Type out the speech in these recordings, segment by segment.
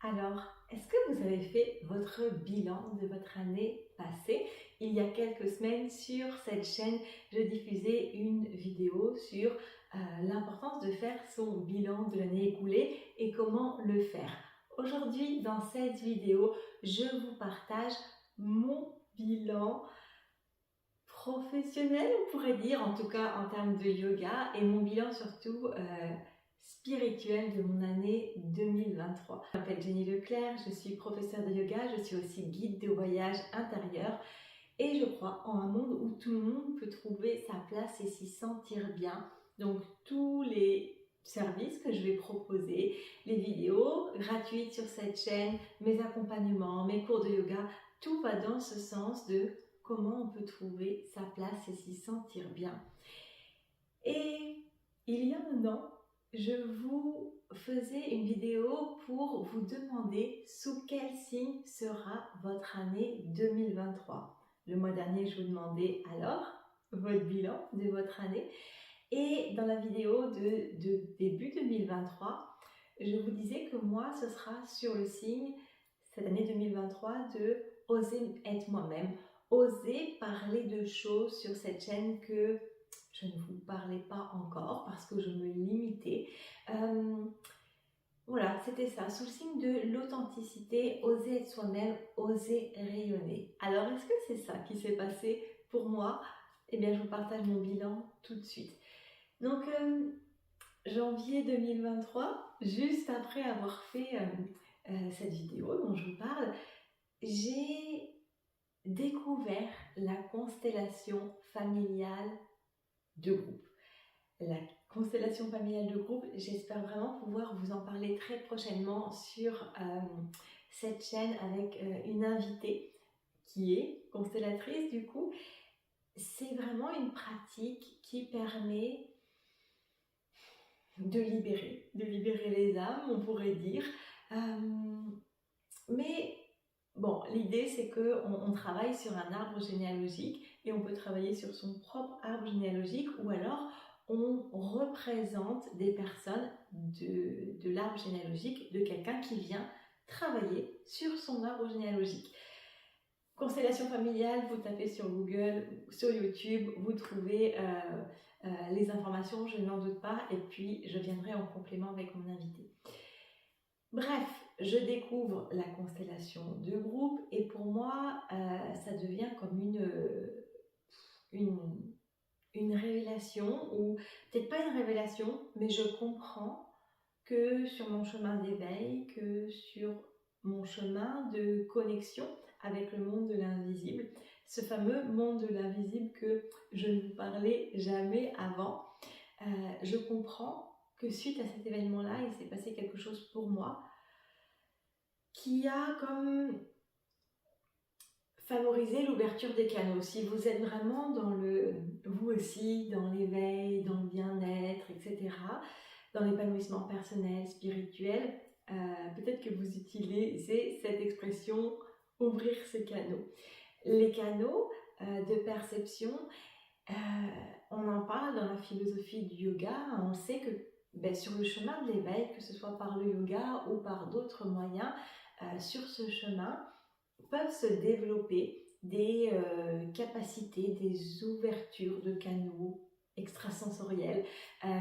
Alors, est-ce que vous avez fait votre bilan de votre année passée? Il y a quelques semaines, sur cette chaîne, je diffusais une vidéo sur l'importance de faire son bilan de l'année écoulée et comment le faire. Aujourd'hui, dans cette vidéo, je vous partage mon bilan professionnel, on pourrait dire, en tout cas en termes de yoga, et mon bilan surtout spirituel de mon année 2023. Je m'appelle Jenny Leclerc, je suis professeure de yoga, je suis aussi guide de voyage intérieur et je crois en un monde où tout le monde peut trouver sa place et s'y sentir bien. Donc tous les services que je vais proposer, les vidéos gratuites sur cette chaîne, mes accompagnements, mes cours de yoga, tout va dans ce sens de comment on peut trouver sa place et s'y sentir bien. Et il y a un an, je vous faisais une vidéo pour vous demander sous quel signe sera votre année 2023. Le mois dernier, je vous demandais alors votre bilan de votre année. Et dans la vidéo de début 2023, je vous disais que moi, ce sera sur le signe, cette année 2023, de oser être moi-même, oser parler de choses sur cette chaîne que je ne vous parlais pas encore parce que je me limitais. Voilà, c'était ça, sous le signe de l'authenticité, oser être soi-même, oser rayonner. Alors, est-ce que c'est ça qui s'est passé pour moi? Eh bien, je vous partage mon bilan tout de suite. Donc, janvier 2023, juste après avoir fait cette vidéo dont je vous parle, j'ai découvert la constellation familiale de groupe. La constellation familiale de groupe, j'espère vraiment pouvoir vous en parler très prochainement sur cette chaîne avec une invitée qui est constellatrice du coup. C'est vraiment une pratique qui permet de libérer les âmes, on pourrait dire. Mais bon, l'idée c'est qu'on travaille sur un arbre généalogique et on peut travailler sur son propre arbre généalogique ou alors on représente des personnes de l'arbre généalogique de quelqu'un qui vient travailler sur son arbre généalogique. Constellation familiale, vous tapez sur Google, sur YouTube, vous trouvez les informations, je n'en doute pas, et puis je viendrai en complément avec mon invité. Bref, je découvre la constellation de groupe et pour moi, ça devient comme une révélation, ou peut-être pas une révélation, mais je comprends que sur mon chemin d'éveil, que sur mon chemin de connexion avec le monde de l'invisible, ce fameux monde de l'invisible que je ne vous parlais jamais avant, je comprends que suite à cet événement-là, il s'est passé quelque chose pour moi qui a comme favorisé l'ouverture des canaux. Si vous êtes vraiment vous aussi, dans l'éveil, dans le bien-être, etc., dans l'épanouissement personnel, spirituel, peut-être que vous utilisez cette expression « ouvrir ses canaux ». Les canaux de perception, on en parle dans la philosophie du yoga. On sait que sur le chemin de l'éveil, que ce soit par le yoga ou par d'autres moyens, sur ce chemin peuvent se développer des capacités, des ouvertures de canaux extrasensoriels,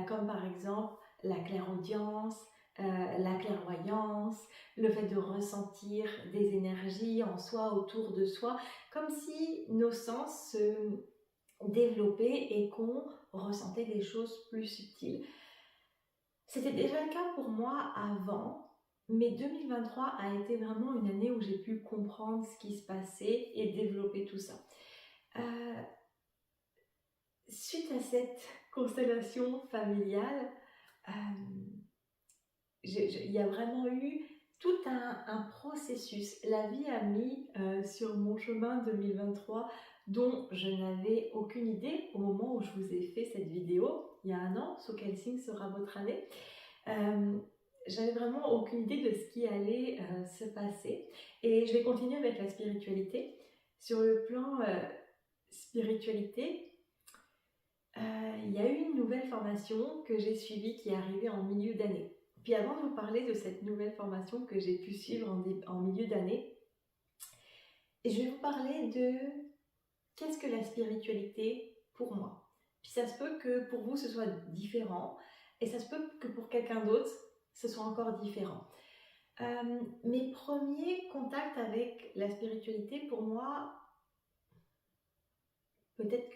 comme par exemple la clairaudience, la clairvoyance, le fait de ressentir des énergies en soi, autour de soi, comme si nos sens se développaient et qu'on ressentait des choses plus subtiles. C'était déjà le cas pour moi avant, mais 2023 a été vraiment une année où j'ai pu comprendre ce qui se passait et développer tout ça. Suite à cette constellation familiale, il y a vraiment eu tout un processus. La vie a mis sur mon chemin 2023 dont je n'avais aucune idée au moment où je vous ai fait cette vidéo, il y a un an, sous quel signe sera votre année. J'avais vraiment aucune idée de ce qui allait se passer. Et je vais continuer avec la spiritualité. Sur le plan spiritualité, il y a eu une nouvelle formation que j'ai suivie qui est arrivée en milieu d'année. Puis avant de vous parler de cette nouvelle formation que j'ai pu suivre en milieu d'année, je vais vous parler de qu'est-ce que la spiritualité pour moi. Puis ça se peut que pour vous ce soit différent et ça se peut que pour quelqu'un d'autre ce soit encore différent. Mes premiers contacts avec la spiritualité pour moi, peut-être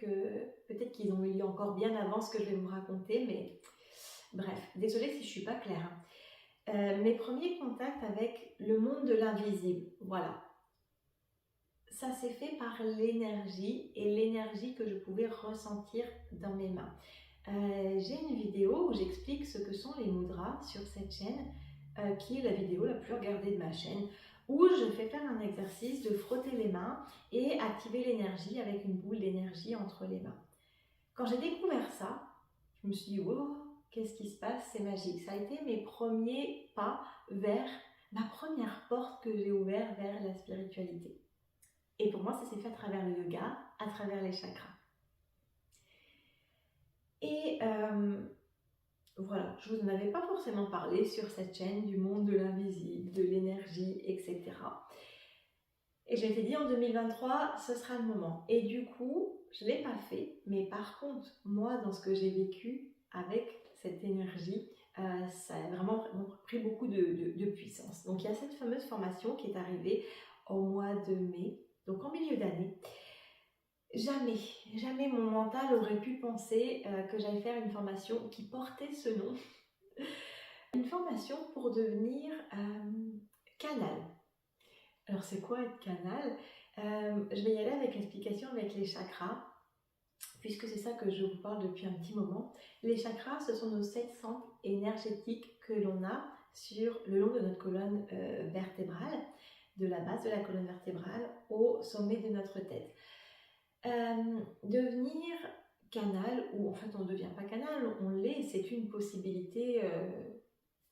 qu'ils ont eu lieu encore bien avant ce que je vais vous raconter, mais bref, désolée si je suis pas claire. Mes premiers contacts avec le monde de l'invisible, voilà. Ça s'est fait par l'énergie et l'énergie que je pouvais ressentir dans mes mains. J'ai une vidéo où j'explique ce que sont les mudras sur cette chaîne, qui est la vidéo la plus regardée de ma chaîne, où je fais faire un exercice de frotter les mains et activer l'énergie avec une boule d'énergie entre les mains. Quand j'ai découvert ça, je me suis dit, wow, qu'est-ce qui se passe? C'est magique. Ça a été mes premiers pas vers ma première porte que j'ai ouverte vers la spiritualité. Et pour moi, ça s'est fait à travers le yoga, à travers les chakras. Et voilà, je ne vous en avais pas forcément parlé sur cette chaîne du monde de l'invisible, de l'énergie, etc. Et je m'étais dit en 2023, ce sera le moment. Et du coup, je ne l'ai pas fait. Mais par contre, moi, dans ce que j'ai vécu avec cette énergie, ça a vraiment pris beaucoup de puissance. Donc il y a cette fameuse formation qui est arrivée au mois de mai, donc en milieu d'année. Jamais mon mental aurait pu penser que j'allais faire une formation qui portait ce nom. Une formation pour devenir canal. Alors c'est quoi être canal? Je vais y aller avec l'explication avec les chakras, puisque c'est ça que je vous parle depuis un petit moment. Les chakras, ce sont nos 7 centres énergétiques que l'on a sur le long de notre colonne vertébrale, de la base de la colonne vertébrale au sommet de notre tête. Devenir canal, ou en fait on ne devient pas canal, on l'est, c'est une possibilité.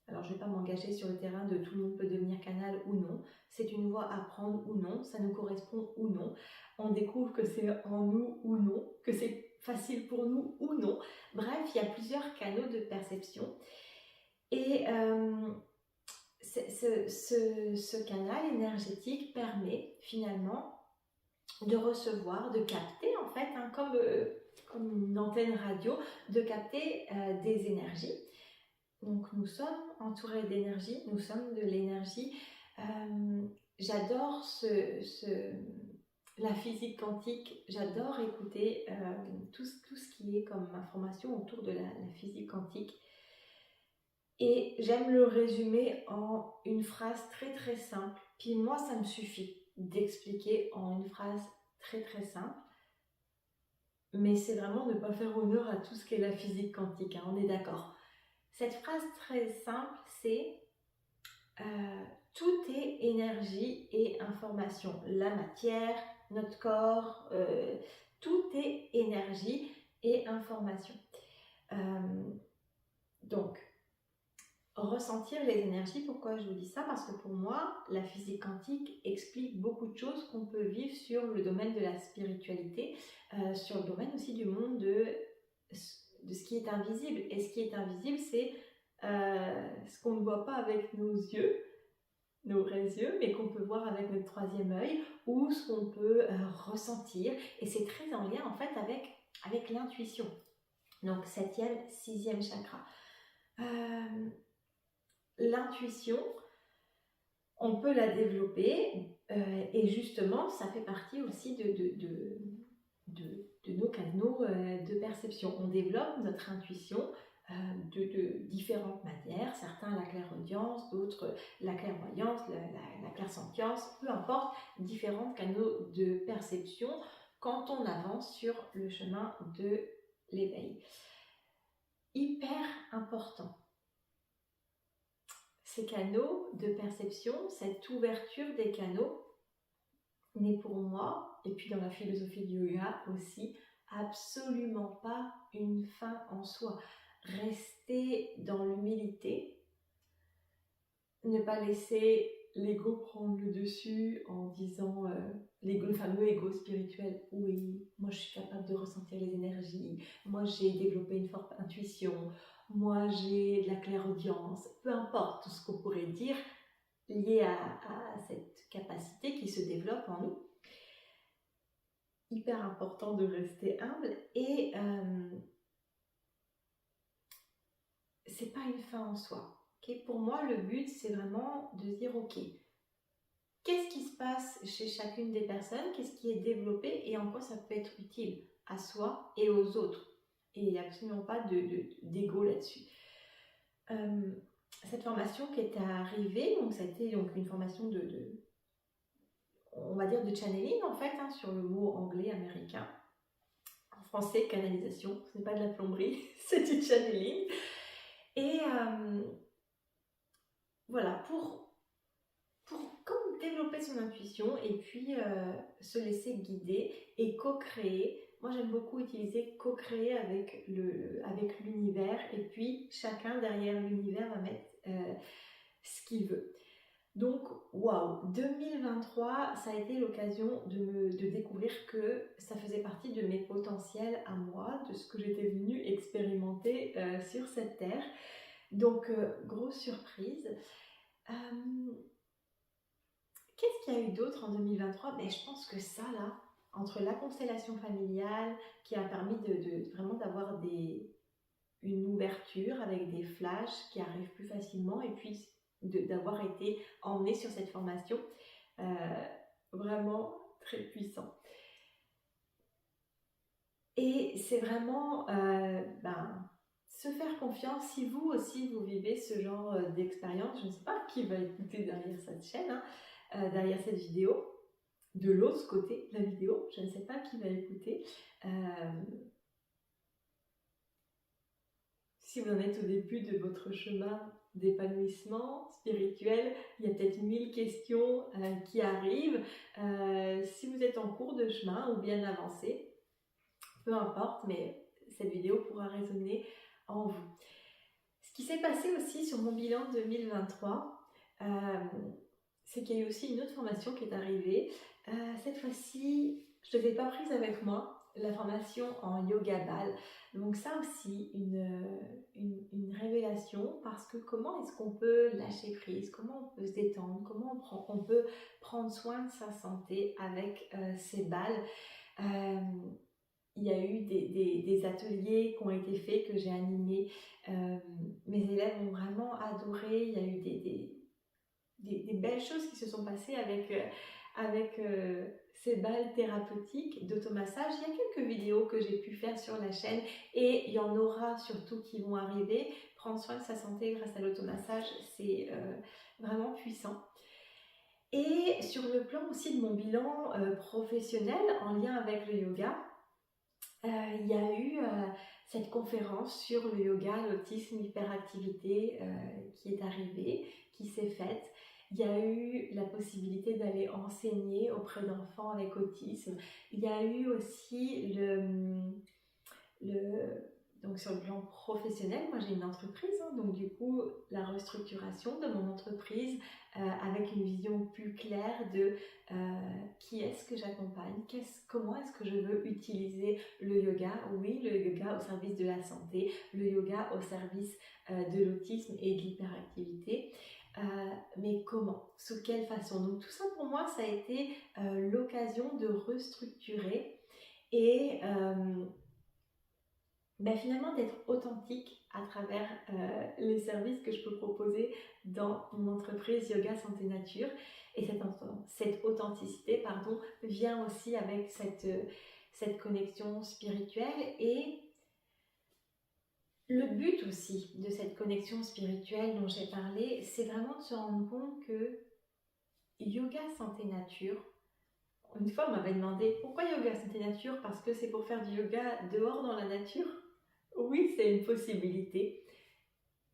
Alors je ne vais pas m'engager sur le terrain de tout le monde peut devenir canal ou non, c'est une voie à prendre ou non, ça nous correspond ou non, on découvre que c'est en nous ou non, que c'est facile pour nous ou non. Bref, il y a plusieurs canaux de perception et ce canal énergétique permet finalement de recevoir, de capter en fait, comme une antenne radio, de capter des énergies. Donc nous sommes entourés d'énergie, nous sommes de l'énergie. J'adore la physique quantique, j'adore écouter tout ce qui est comme information autour de la physique quantique. Et j'aime le résumer en une phrase très très simple. Puis moi, ça me suffit d'expliquer en une phrase très très simple. Mais c'est vraiment ne pas faire honneur à tout ce qu'est la physique quantique, hein, on est d'accord. Cette phrase très simple, c'est tout est énergie et information. La matière, notre corps, tout est énergie et information. Donc, ressentir les énergies, pourquoi je vous dis ça? Parce que pour moi, la physique quantique explique beaucoup de choses qu'on peut vivre sur le domaine de la spiritualité, sur le domaine aussi du monde de ce qui est invisible. Et ce qui est invisible, c'est ce qu'on ne voit pas avec nos yeux, nos vrais yeux, mais qu'on peut voir avec notre troisième œil, ou ce qu'on peut ressentir. Et c'est très en lien en fait avec l'intuition. Donc 7e, 6e chakra. L'intuition, on peut la développer et justement ça fait partie aussi de nos canaux de perception. On développe notre intuition de différentes manières, certains la clairaudience, d'autres la clairvoyance, la clairsentience, peu importe, différents canaux de perception quand on avance sur le chemin de l'éveil. Hyper important. Ces canaux de perception, cette ouverture des canaux n'est pour moi, et puis dans la philosophie du yoga aussi, absolument pas une fin en soi. Rester dans l'humilité, ne pas laisser l'ego prendre le dessus en disant le fameux ego spirituel, oui, moi je suis capable de ressentir les énergies, moi j'ai développé une forte intuition, moi j'ai de la clairaudience, peu importe tout ce qu'on pourrait dire lié à cette capacité qui se développe en nous. Hyper important de rester humble et c'est pas une fin en soi. Okay, pour moi, le but, c'est vraiment de dire, ok, qu'est-ce qui se passe chez chacune des personnes, qu'est-ce qui est développé et en quoi ça peut être utile à soi et aux autres. Et il n'y a absolument pas d'ego là-dessus. Cette formation qui est arrivée, donc ça a été donc une formation on va dire de channeling en fait, hein, sur le mot anglais américain. En français, canalisation, ce n'est pas de la plomberie, c'est du channeling. Et voilà, pour comme développer son intuition et puis se laisser guider et co-créer. Moi, j'aime beaucoup utiliser co-créer avec l'univers et puis chacun derrière l'univers va mettre ce qu'il veut. Donc, waouh, 2023, ça a été l'occasion de découvrir que ça faisait partie de mes potentiels à moi, de ce que j'étais venue expérimenter sur cette terre. Donc, grosse surprise. Qu'est-ce qu'il y a eu d'autre en 2023 ? Je pense que ça, là, entre la constellation familiale qui a permis vraiment d'avoir une ouverture avec des flashs qui arrivent plus facilement et puis d'avoir été emmenée sur cette formation, vraiment très puissant. Et c'est vraiment se faire confiance. Si vous aussi vous vivez ce genre d'expérience, je ne sais pas qui va écouter derrière cette chaîne, hein, derrière cette vidéo, de l'autre côté de la vidéo, je ne sais pas qui va écouter. Si vous en êtes au début de votre chemin d'épanouissement spirituel, il y a peut-être 1000 questions qui arrivent. Si vous êtes en cours de chemin ou bien avancé, peu importe, mais cette vidéo pourra résonner en vous. Ce qui s'est passé aussi sur mon bilan 2023, c'est qu'il y a eu aussi une autre formation qui est arrivée. Cette fois-ci, je ne l'ai pas prise avec moi, la formation en yoga ball. Donc ça aussi, une révélation, parce que comment est-ce qu'on peut lâcher prise, comment on peut se détendre, comment on peut prendre soin de sa santé avec ces balles. Il y a eu des ateliers qui ont été faits, que j'ai animés. Mes élèves ont vraiment adoré. Il y a eu des belles choses qui se sont passées avec ces balles thérapeutiques d'automassage. Il y a quelques vidéos que j'ai pu faire sur la chaîne et il y en aura surtout qui vont arriver. Prendre soin de sa santé grâce à l'automassage, c'est vraiment puissant. Et sur le plan aussi de mon bilan professionnel en lien avec le yoga, il y a eu cette conférence sur le yoga, l'autisme, l'hyperactivité qui est arrivée, qui s'est faite. Il y a eu la possibilité d'aller enseigner auprès d'enfants avec autisme. Il y a eu aussi donc sur le plan professionnel, moi j'ai une entreprise, hein, donc du coup la restructuration de mon entreprise avec une vision plus claire de qui est-ce que j'accompagne, comment est-ce que je veux utiliser le yoga. Oui, le yoga au service de la santé, le yoga au service de l'autisme et de l'hyperactivité. Mais comment, sous quelle façon? Donc tout ça pour moi, ça a été l'occasion de restructurer et finalement d'être authentique à travers les services que je peux proposer dans mon entreprise Yoga Santé Nature. Et cette authenticité vient aussi avec cette connexion spirituelle. Et le but aussi de cette connexion spirituelle dont j'ai parlé, c'est vraiment de se rendre compte que Yoga Santé Nature, une fois on m'avait demandé pourquoi Yoga Santé Nature, parce que c'est pour faire du yoga dehors dans la nature. Oui, c'est une possibilité,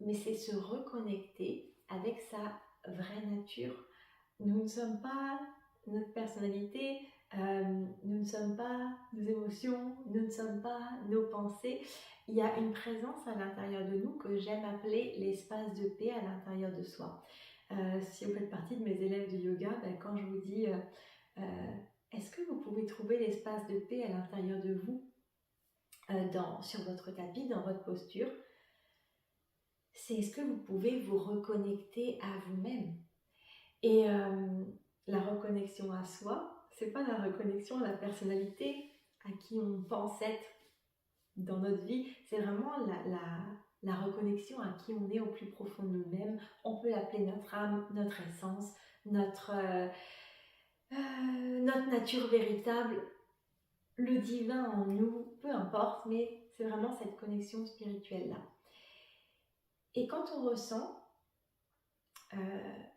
mais c'est se reconnecter avec sa vraie nature. Nous ne sommes pas notre personnalité, nous ne sommes pas nos émotions, nous ne sommes pas nos pensées. Il y a une présence à l'intérieur de nous que j'aime appeler l'espace de paix à l'intérieur de soi. Si vous faites partie de mes élèves de yoga, quand je vous dis est-ce que vous pouvez trouver l'espace de paix à l'intérieur de vous sur votre tapis, dans votre posture, c'est est-ce que vous pouvez vous reconnecter à vous-même. Et la reconnexion à soi, c'est pas la reconnexion à la personnalité à qui on pense être dans notre vie, c'est vraiment la reconnexion à qui on est au plus profond de nous-mêmes. On peut l'appeler notre âme, notre essence, notre nature véritable, le divin en nous, peu importe, mais c'est vraiment cette connexion spirituelle-là. Et quand on ressent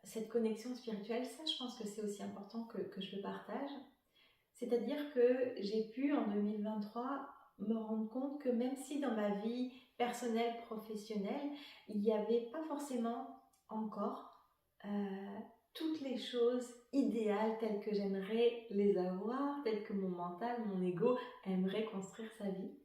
cette connexion spirituelle, ça je pense que c'est aussi important que je le partage. C'est-à-dire que j'ai pu en 2023 me rendre compte que même si dans ma vie personnelle, professionnelle, il n'y avait pas forcément encore toutes les choses idéales telles que j'aimerais les avoir, telles que mon mental, mon ego aimerait construire sa vie.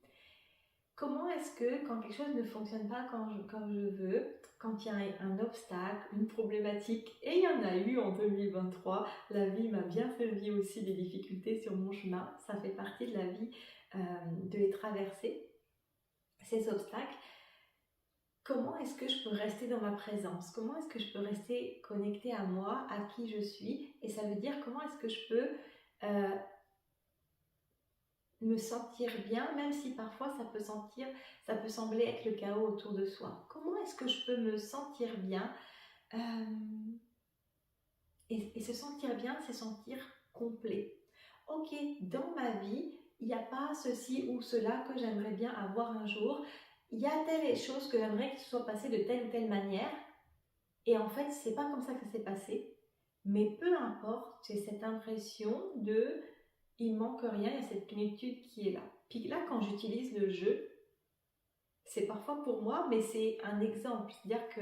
Comment est-ce que quand quelque chose ne fonctionne pas comme je veux, quand il y a un obstacle, une problématique, et il y en a eu en 2023, la vie m'a bien servi aussi des difficultés sur mon chemin, ça fait partie de la vie de les traverser, ces obstacles. Comment est-ce que je peux rester dans ma présence? Comment est-ce que je peux rester connectée à moi, à qui je suis? Et ça veut dire comment est-ce que je peux me sentir bien, même si parfois ça peut sembler être le chaos autour de soi. Comment est-ce que je peux me sentir bien et se sentir bien, c'est sentir complet. Ok, dans ma vie, il n'y a pas ceci ou cela que j'aimerais bien avoir un jour. Il y a telle chose que j'aimerais qu'il soit passé de telle ou telle manière. Et en fait, c'est pas comme ça que ça s'est passé. Mais peu importe, j'ai cette impression de il manque rien, il y a cette plénitude qui est là. Puis là, quand j'utilise le jeu, c'est parfois pour moi, mais c'est un exemple. C'est-à-dire que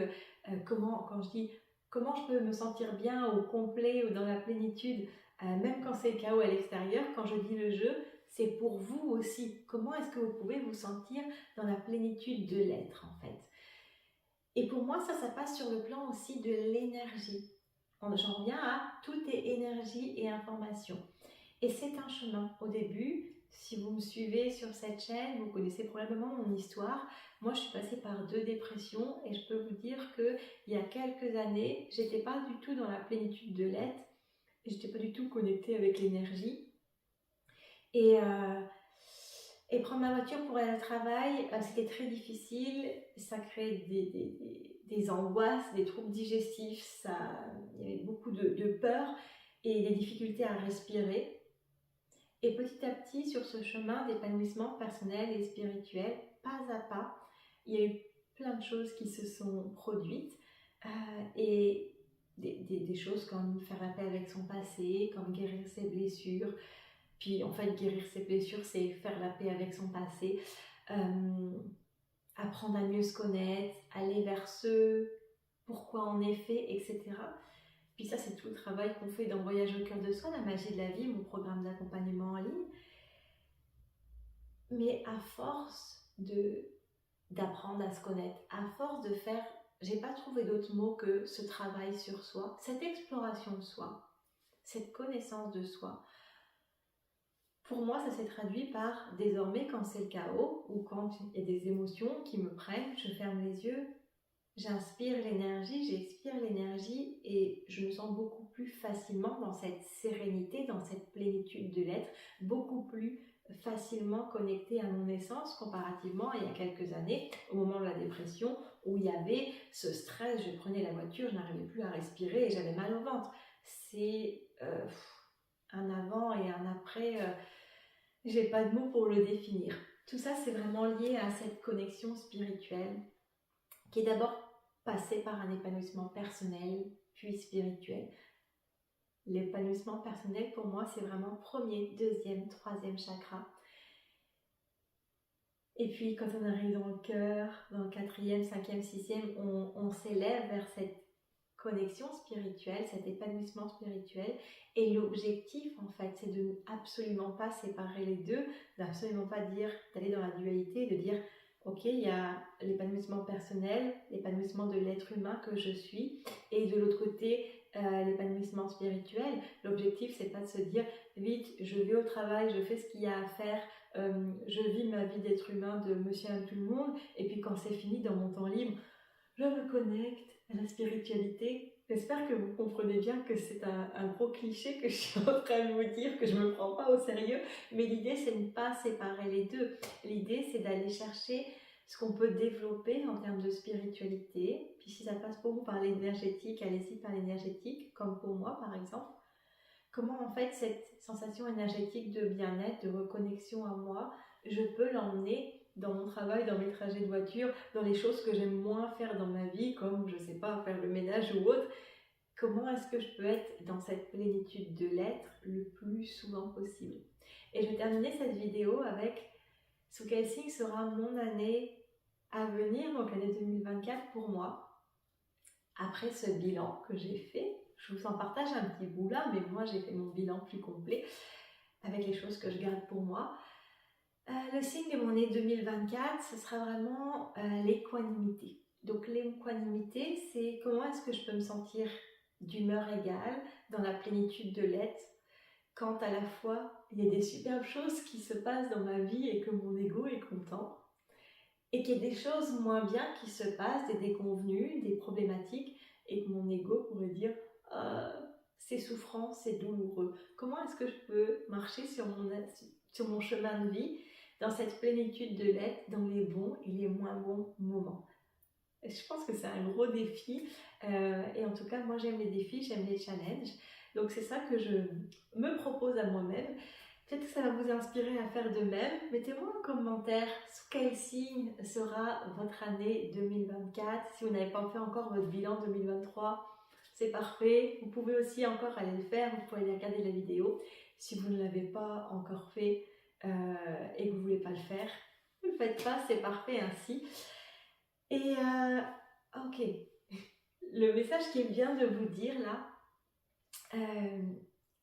quand je dis comment je peux me sentir bien au complet ou dans la plénitude, même quand c'est le chaos à l'extérieur, quand je dis le jeu, c'est pour vous aussi. Comment est-ce que vous pouvez vous sentir dans la plénitude de l'être, en fait? Et pour moi, ça passe sur le plan aussi de l'énergie. J'en reviens à tout est énergie et information. Et c'est un chemin. Au début, si vous me suivez sur cette chaîne, vous connaissez probablement mon histoire. Moi, je suis passée par 2 dépressions et je peux vous dire qu'il y a quelques années, j'étais pas du tout dans la plénitude de l'être. J'étais pas du tout connectée avec l'énergie. Et prendre ma voiture pour aller au travail, c'était très difficile. Ça créait des angoisses, des troubles digestifs. Il y avait beaucoup de peur et des difficultés à respirer. Et petit à petit, sur ce chemin d'épanouissement personnel et spirituel, pas à pas, il y a eu plein de choses qui se sont produites et des choses comme faire la paix avec son passé, comme guérir ses blessures. Puis en fait, guérir ses blessures, c'est faire la paix avec son passé, apprendre à mieux se connaître, aller vers ce pourquoi on est fait, etc. Puis ça, c'est tout le travail qu'on fait dans Voyage au cœur de soi, la magie de la vie, mon programme d'accompagnement en ligne. Mais à force d'apprendre à se connaître, à force de faire, j'ai pas trouvé d'autre mot que ce travail sur soi, cette exploration de soi, cette connaissance de soi. Pour moi, ça s'est traduit par, désormais, quand c'est le chaos ou quand il y a des émotions qui me prennent, je ferme les yeux, j'inspire l'énergie, j'expire l'énergie et je me sens beaucoup plus facilement dans cette sérénité, dans cette plénitude de l'être, beaucoup plus facilement connectée à mon essence comparativement à il y a quelques années, au moment de la dépression, où il y avait ce stress, je prenais la voiture, je n'arrivais plus à respirer et j'avais mal au ventre. C'est un avant et un après, j'ai pas de mots pour le définir. Tout ça, c'est vraiment lié à cette connexion spirituelle qui est d'abord passée par un épanouissement personnel, puis spirituel. L'épanouissement personnel, pour moi, c'est vraiment premier, deuxième, troisième chakra. Et puis, quand on arrive dans le cœur, dans le quatrième, cinquième, sixième, on s'élève vers cette connexion spirituelle, cet épanouissement spirituel. Et l'objectif, en fait, c'est de absolument pas séparer les deux, d'absolument pas dire, d'aller dans la dualité, de dire ok, il y a l'épanouissement personnel, l'épanouissement de l'être humain que je suis, et de l'autre côté, l'épanouissement spirituel. L'objectif, c'est pas de se dire vite, je vais au travail, je fais ce qu'il y a à faire, je vis ma vie d'être humain de monsieur et tout le monde, et puis quand c'est fini dans mon temps libre, je me connecte à la spiritualité. J'espère que vous comprenez bien que c'est un gros cliché que je suis en train de vous dire, que je ne me prends pas au sérieux, mais l'idée c'est de ne pas séparer les deux. L'idée c'est d'aller chercher ce qu'on peut développer en termes de spiritualité. Puis si ça passe pour vous par l'énergétique, allez-y par l'énergétique, comme pour moi par exemple. Comment en fait cette sensation énergétique de bien-être, de reconnexion à moi, je peux l'emmener dans mon travail, dans mes trajets de voiture, dans les choses que j'aime moins faire dans ma vie, comme je sais pas, faire le ménage ou autre. Comment est-ce que je peux être dans cette plénitude de l'être le plus souvent possible? Et je vais terminer cette vidéo avec sous quel signe sera mon année à venir, donc l'année 2024 pour moi, après ce bilan que j'ai fait. Je vous en partage un petit bout là, mais moi j'ai fait mon bilan plus complet avec les choses que je garde pour moi. Le signe de mon année 2024, ce sera vraiment l'équanimité. Donc l'équanimité, c'est comment est-ce que je peux me sentir d'humeur égale, dans la plénitude de l'être, quand à la fois il y a des superbes choses qui se passent dans ma vie et que mon ego est content, et qu'il y a des choses moins bien qui se passent, des déconvenues, des problématiques, et que mon ego pourrait dire c'est souffrant, c'est douloureux. Comment est-ce que je peux marcher sur mon chemin de vie dans cette plénitude de l'être, dans les bons et les moins bons moments? Et je pense que c'est un gros défi, et en tout cas moi j'aime les défis, j'aime les challenges, donc c'est ça que je me propose à moi-même. Peut-être que ça va vous inspirer à faire de même. Mettez-moi en commentaire sous quel signe sera votre année 2024. Si vous n'avez pas fait encore votre bilan 2023, c'est parfait. Vous pouvez aussi encore aller le faire, vous pouvez aller regarder la vidéo. Si vous ne l'avez pas encore fait et que vous ne voulez pas le faire, ne le faites pas, c'est parfait ainsi. Et ok, le message qui vient de vous dire là,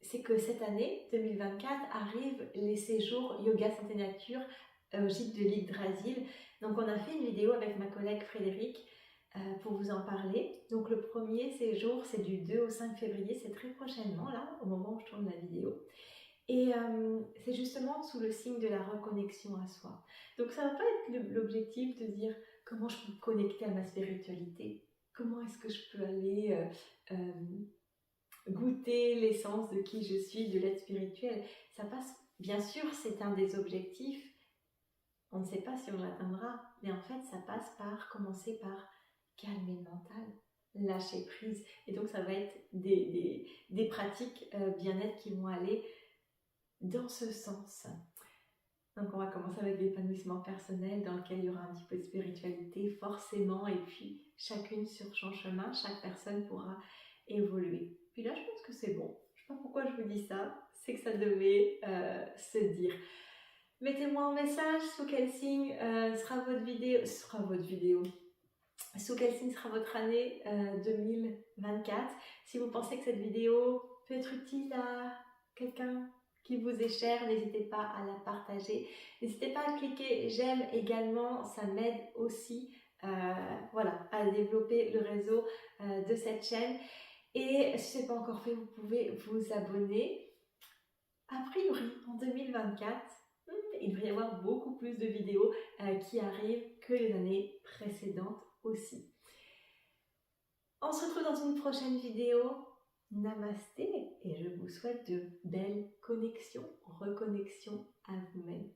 c'est que cette année 2024 arrivent les séjours Yoga Santé Nature au gîte de l'Yggdrasil. Donc on a fait une vidéo avec ma collègue Frédéric pour vous en parler. Donc le premier séjour c'est du 2 au 5 février, c'est très prochainement là, au moment où je tourne la vidéo. Et c'est justement sous le signe de la reconnexion à soi. Donc ça va pas être l'objectif de dire comment je peux me connecter à ma spiritualité, comment est-ce que je peux aller goûter l'essence de qui je suis, de l'être spirituel. Ça passe, bien sûr, c'est un des objectifs. On ne sait pas si on l'atteindra, mais en fait, ça passe par commencer par calmer le mental, lâcher prise. Et donc, ça va être des pratiques bien-être qui vont aller dans ce sens. Donc, on va commencer avec l'épanouissement personnel dans lequel il y aura un petit peu de spiritualité, forcément, et puis chacune sur son chemin, chaque personne pourra évoluer. Puis là, je pense que c'est bon. Je ne sais pas pourquoi je vous dis ça, c'est que ça devait se dire. Mettez-moi en message sous quel signe sera votre vidéo. Sous quel signe sera votre année 2024. Si vous pensez que cette vidéo peut être utile à quelqu'un qui vous est cher, n'hésitez pas à la partager. N'hésitez pas à cliquer j'aime également, ça m'aide aussi à développer le réseau de cette chaîne. Et si ce n'est pas encore fait, vous pouvez vous abonner. A priori, en 2024, il devrait y avoir beaucoup plus de vidéos qui arrivent que les années précédentes aussi. On se retrouve dans une prochaine vidéo. Namasté et je vous souhaite de belles connexions, reconnexions à vous-même.